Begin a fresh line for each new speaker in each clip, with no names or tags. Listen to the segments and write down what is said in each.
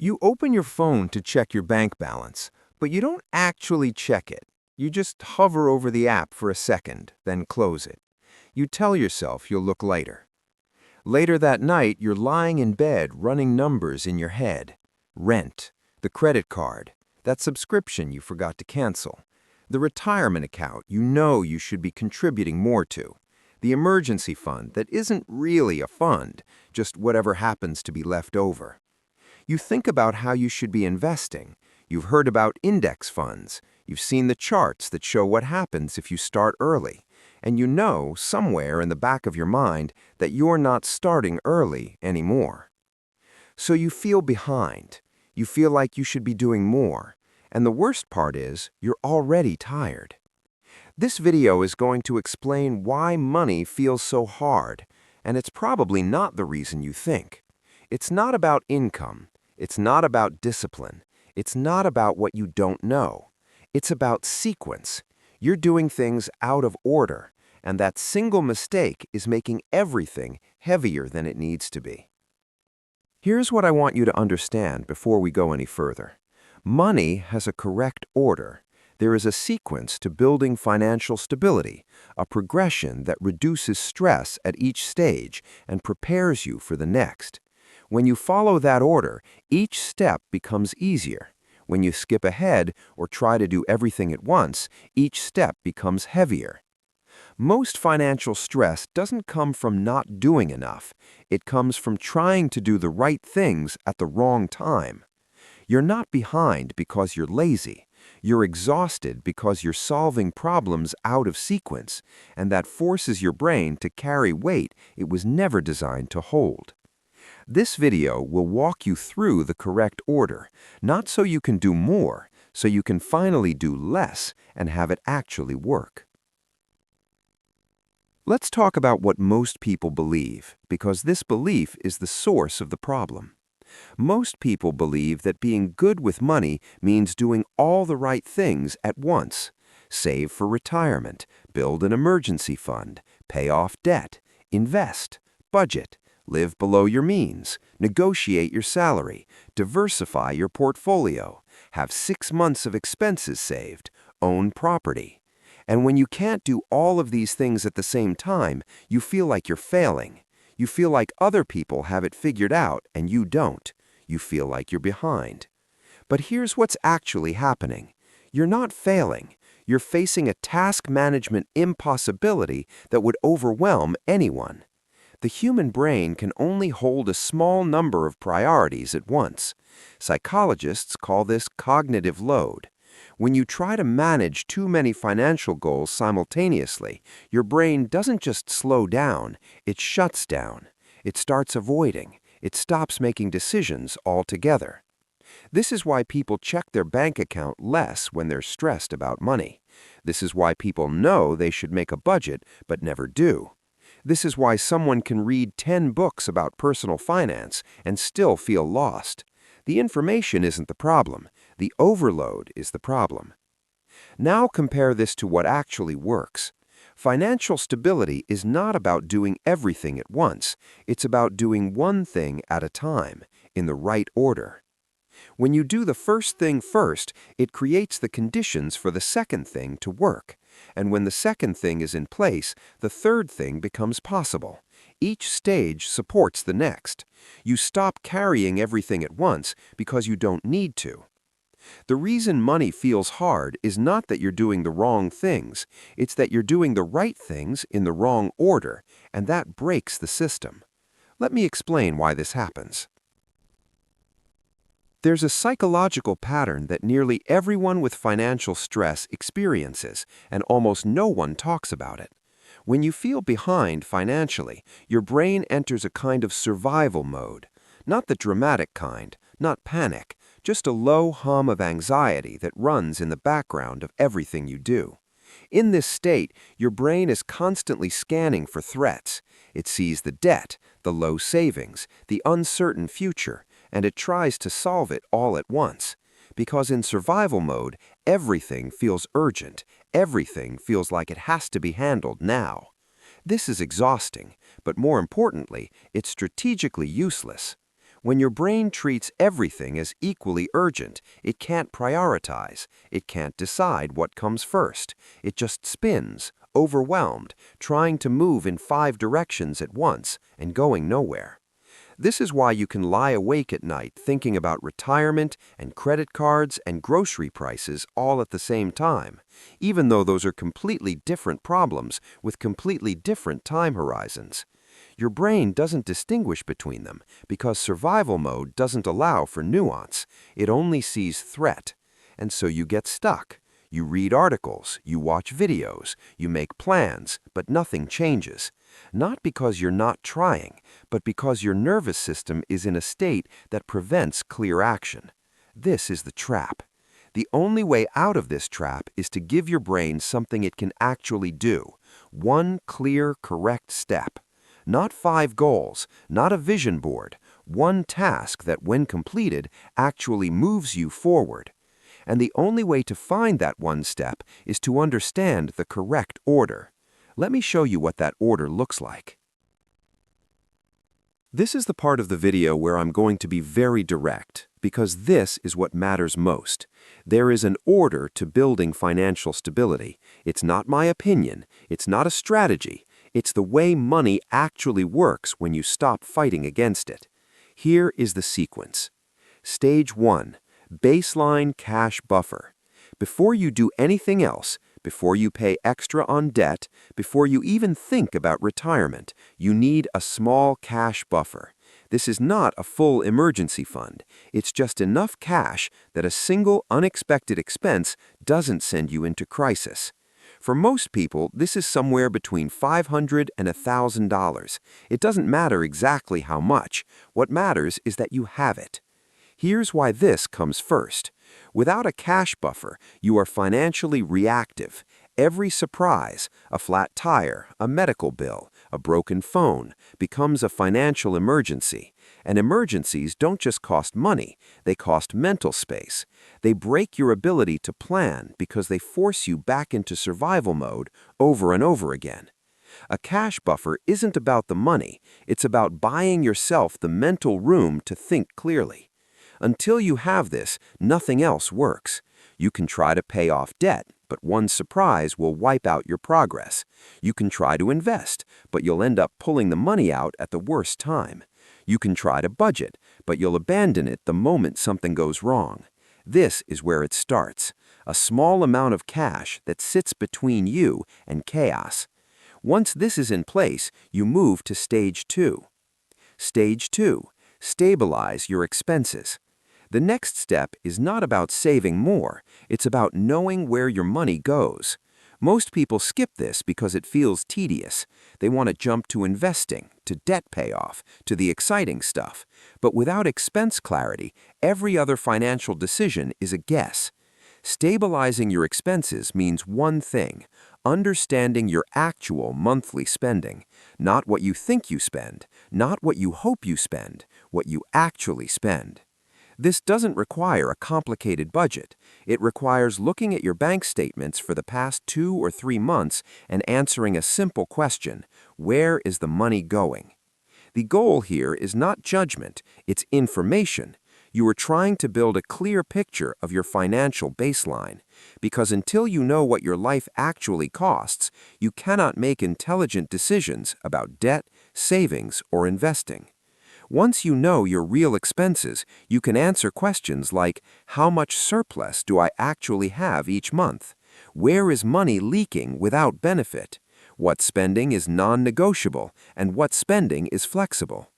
You open your phone to check your bank balance, but you don't actually check it. You just hover over the app for a second, then close it. You tell yourself you'll look lighter. Later that night, you're lying in bed running numbers in your head. Rent, the credit card, that subscription you forgot to cancel, the retirement account you know you should be contributing more to, the emergency fund that isn't really a fund, just whatever happens to be left over. You think about how you should be investing. You've heard about index funds. You've seen the charts that show what happens if you start early. And you know, somewhere in the back of your mind, that you're not starting early anymore. So you feel behind. You feel like you should be doing more. And the worst part is, you're already tired. This video is going to explain why money feels so hard, and it's probably not the reason you think. It's not about income. It's not about discipline. It's not about what you don't know. It's about sequence. You're doing things out of order, and that single mistake is making everything heavier than it needs to be. Here's what I want you to understand before we go any further. Money has a correct order. There is a sequence to building financial stability, a progression that reduces stress at each stage and prepares you for the next. When you follow that order, each step becomes easier. When you skip ahead or try to do everything at once, each step becomes heavier. Most financial stress doesn't come from not doing enough. It comes from trying to do the right things at the wrong time. You're not behind because you're lazy. You're exhausted because you're solving problems out of sequence, and that forces your brain to carry weight it was never designed to hold. This video will walk you through the correct order, not so you can do more, so you can finally do less and have it actually work. Let's talk about what most people believe, because this belief is the source of the problem. Most people believe that being good with money means doing all the right things at once. Save for retirement, build an emergency fund, pay off debt, invest, budget, live below your means, negotiate your salary, diversify your portfolio, have 6 months of expenses saved, own property. And when you can't do all of these things at the same time, you feel like you're failing. You feel like other people have it figured out and you don't. You feel like you're behind. But here's what's actually happening. You're not failing. You're facing a task management impossibility that would overwhelm anyone. The human brain can only hold a small number of priorities at once. Psychologists call this cognitive load. When you try to manage too many financial goals simultaneously, your brain doesn't just slow down, it shuts down. It starts avoiding. It stops making decisions altogether. This is why people check their bank account less when they're stressed about money. This is why people know they should make a budget but never do. This is why someone can read 10 books about personal finance and still feel lost. The information isn't the problem. The overload is the problem. Now compare this to what actually works. Financial stability is not about doing everything at once. It's about doing one thing at a time, in the right order. When you do the first thing first, it creates the conditions for the second thing to work. And when the second thing is in place, the third thing becomes possible. Each stage supports the next. You stop carrying everything at once because you don't need to. The reason money feels hard is not that you're doing the wrong things. It's that you're doing the right things in the wrong order, and that breaks the system. Let me explain why this happens. There's a psychological pattern that nearly everyone with financial stress experiences, and almost no one talks about it. When you feel behind financially, your brain enters a kind of survival mode. Not the dramatic kind, not panic, just a low hum of anxiety that runs in the background of everything you do. In this state, your brain is constantly scanning for threats. It sees the debt, the low savings, the uncertain future, and it tries to solve it all at once. Because in survival mode, everything feels urgent. Everything feels like it has to be handled now. This is exhausting, but more importantly, it's strategically useless. When your brain treats everything as equally urgent, it can't prioritize. It can't decide what comes first. It just spins, overwhelmed, trying to move in 5 directions at once and going nowhere. This is why you can lie awake at night thinking about retirement and credit cards and grocery prices all at the same time, even though those are completely different problems with completely different time horizons. Your brain doesn't distinguish between them because survival mode doesn't allow for nuance. It only sees threat. And so you get stuck. You read articles, you watch videos, you make plans, but nothing changes. Not because you're not trying, but because your nervous system is in a state that prevents clear action. This is the trap. The only way out of this trap is to give your brain something it can actually do. One clear, correct step. Not 5 goals, not a vision board. One task that, when completed, actually moves you forward. And the only way to find that one step is to understand the correct order. Let me show you what that order looks like. This is the part of the video where I'm going to be very direct, because this is what matters most. There is an order to building financial stability. It's not my opinion. It's not a strategy. It's the way money actually works when you stop fighting against it. Here is the sequence. Stage 1. Baseline cash buffer. Before you do anything else, before you pay extra on debt, before you even think about retirement, you need a small cash buffer. This is not a full emergency fund. It's just enough cash that a single unexpected expense doesn't send you into crisis. For most people, this is somewhere between $500 and $1,000. It doesn't matter exactly how much. What matters is that you have it. Here's why this comes first. Without a cash buffer, you are financially reactive. Every surprise, a flat tire, a medical bill, a broken phone, becomes a financial emergency. And emergencies don't just cost money, they cost mental space. They break your ability to plan because they force you back into survival mode over and over again. A cash buffer isn't about the money, it's about buying yourself the mental room to think clearly. Until you have this, nothing else works. You can try to pay off debt, but one surprise will wipe out your progress. You can try to invest, but you'll end up pulling the money out at the worst time. You can try to budget, but you'll abandon it the moment something goes wrong. This is where it starts. A small amount of cash that sits between you and chaos. Once this is in place, you move to stage 2. Stage 2. Stabilize your expenses. The next step is not about saving more, it's about knowing where your money goes. Most people skip this because it feels tedious. They want to jump to investing, to debt payoff, to the exciting stuff. But without expense clarity, every other financial decision is a guess. Stabilizing your expenses means one thing: understanding your actual monthly spending. Not what you think you spend, not what you hope you spend, what you actually spend. This doesn't require a complicated budget. It requires looking at your bank statements for the past 2 or 3 months and answering a simple question: where is the money going? The goal here is not judgment, it's information. You are trying to build a clear picture of your financial baseline, because until you know what your life actually costs, you cannot make intelligent decisions about debt, savings, or investing. Once you know your real expenses, you can answer questions like, how much surplus do I actually have each month? Where is money leaking without benefit? What spending is non-negotiable and what spending is flexible?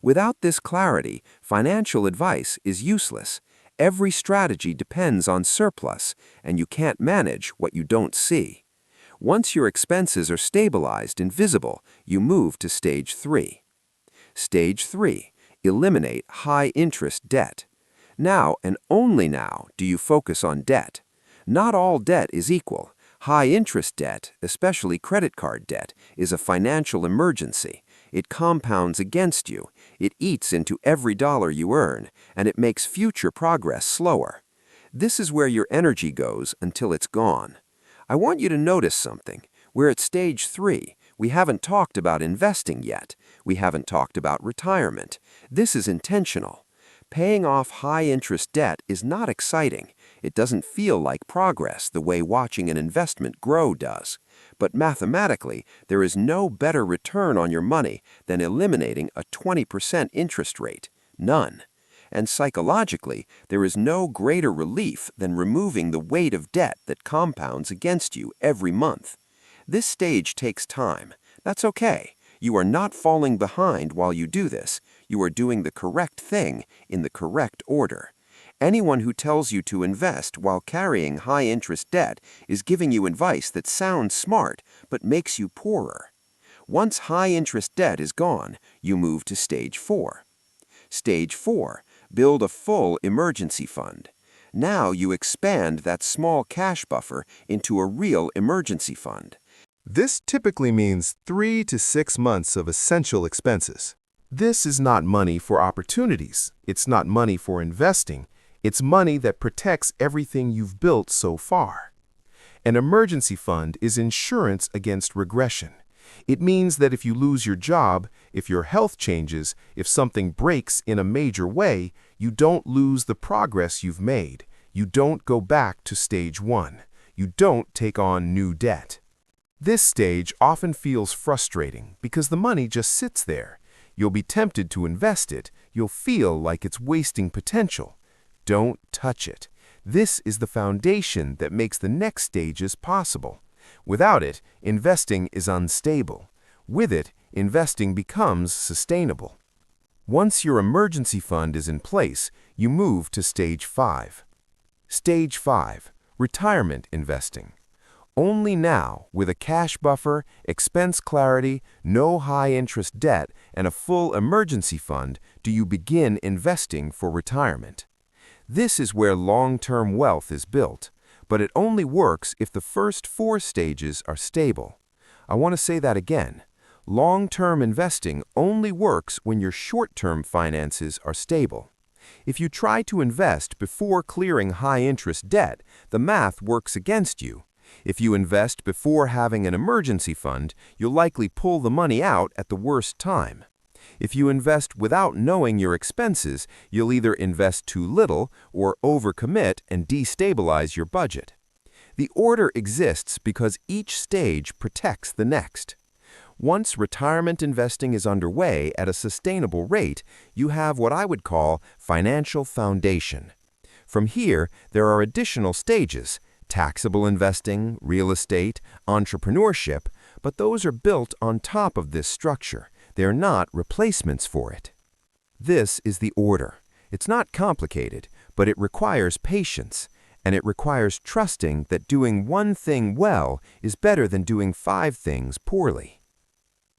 Without this clarity, financial advice is useless. Every strategy depends on surplus, and you can't manage what you don't see. Once your expenses are stabilized and visible, you move to stage 3. Stage 3. Eliminate high-interest debt. Now and only now do you focus on debt. Not all debt is equal. High-interest debt, especially credit card debt, is a financial emergency. It compounds against you. It eats into every dollar you earn, and it makes future progress slower. This is where your energy goes until it's gone. I want you to notice something. We're at stage 3.
We haven't talked about investing yet. We haven't talked about retirement. This is intentional. Paying off high-interest debt is not exciting. It doesn't feel like progress the way watching an investment grow does. But mathematically, there is no better return on your money than eliminating a 20% interest rate. None. And psychologically, there is no greater relief than removing the weight of debt that compounds against you every month. This stage takes time. That's okay. You are not falling behind while you do this. You are doing the correct thing in the correct order. Anyone who tells you to invest while carrying high-interest debt is giving you advice that sounds smart but makes you poorer. Once high-interest debt is gone, you move to Stage 4. Stage 4. Build a full emergency fund. Now you expand that small cash buffer into a real emergency fund.
This typically means 3 to 6 months of essential expenses. This is not money for opportunities. It's not money for investing. It's money that protects everything you've built so far. An emergency fund is insurance against regression. It means that if you lose your job, if your health changes, if something breaks in a major way, you don't lose the progress you've made. You don't go back to Stage 1. You don't take on new debt. This stage often feels frustrating because the money just sits there. You'll be tempted to invest it. You'll feel like it's wasting potential. Don't touch it. This is the foundation that makes the next stages possible. Without it, investing is unstable. With it, investing becomes sustainable. Once your emergency fund is in place, you move to Stage 5. Stage 5. Retirement investing. Only now, with a cash buffer, expense clarity, no high-interest debt, and a full emergency fund, do you begin investing for retirement. This is where long-term wealth is built, but it only works if the first 4 stages are stable. I want to say that again. Long-term investing only works when your short-term finances are stable. If you try to invest before clearing high-interest debt, the math works against you. If you invest before having an emergency fund, you'll likely pull the money out at the worst time. If you invest without knowing your expenses, you'll either invest too little or overcommit and destabilize your budget. The order exists because each stage protects the next. Once retirement investing is underway at a sustainable rate, you have what I would call financial foundation. From here, there are additional stages: taxable investing, real estate, entrepreneurship, but those are built on top of this structure. They're not replacements for it. This is the order. It's not complicated, but it requires patience, and it requires trusting that doing one thing well is better than doing 5 things poorly.